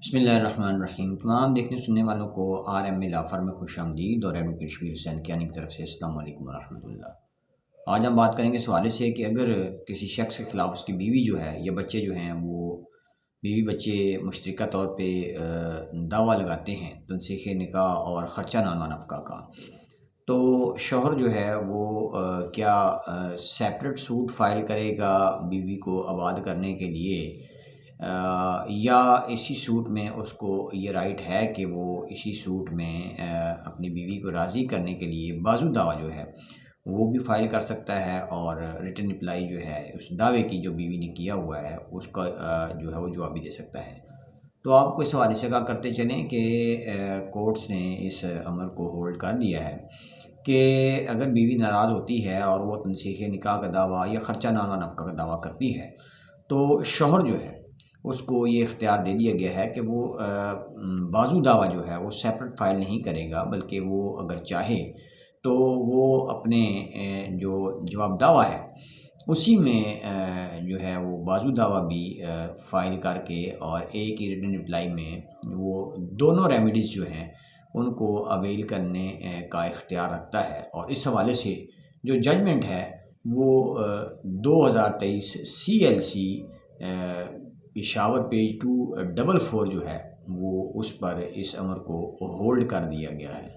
بسم اللہ الرحمن الرحیم۔ تمام دیکھنے سننے والوں کو آر ایم لا فرم میں خوش آمدید اور ایڈوکیٹ شبیر حسین کیانی کی طرف سے السلام علیکم ورحمۃ اللہ۔ آج ہم بات کریں گے اس حوالے سے کہ اگر کسی شخص کے خلاف اس کی بیوی جو ہے یا بچے جو ہیں وہ بیوی بچے مشترکہ طور پہ دعویٰ لگاتے ہیں تنسیخ نکاح اور خرچہ نامہ نفقہ کا، تو شوہر جو ہے وہ کیا سیپریٹ سوٹ فائل کرے گا بیوی کو آباد کرنے کے لیے، یا اسی سوٹ میں اس کو یہ رائٹ ہے کہ وہ اسی سوٹ میں اپنی بیوی کو راضی کرنے کے لیے بازو دعویٰ جو ہے وہ بھی فائل کر سکتا ہے، اور ریٹن اپلائی جو ہے اس دعوے کی جو بیوی نے کیا ہوا ہے اس کا جو ہے وہ جواب بھی دے سکتا ہے۔ تو آپ کو اس حوالے سے کہا کرتے چلیں کہ کورٹس نے اس امر کو ہولڈ کر دیا ہے کہ اگر بیوی ناراض ہوتی ہے اور وہ تنسیخ نکاح کا دعویٰ یا خرچہ نامہ نفقہ کا دعویٰ کرتی ہے تو شوہر جو ہے اس کو یہ اختیار دے دیا گیا ہے کہ وہ بازو دعویٰ جو ہے وہ سیپریٹ فائل نہیں کرے گا، بلکہ وہ اگر چاہے تو وہ اپنے جو جواب دعویٰ ہے اسی میں جو ہے وہ بازو دعویٰ بھی فائل کر کے اور ایک ہی ریٹن رپلائی میں وہ دونوں ریمیڈیز جو ہیں ان کو اویل کرنے کا اختیار رکھتا ہے۔ اور اس حوالے سے جو ججمنٹ ہے وہ 2023 CLC پشاور پیج 244 جو ہے وہ اس پر اس امر کو ہولڈ کر دیا گیا ہے۔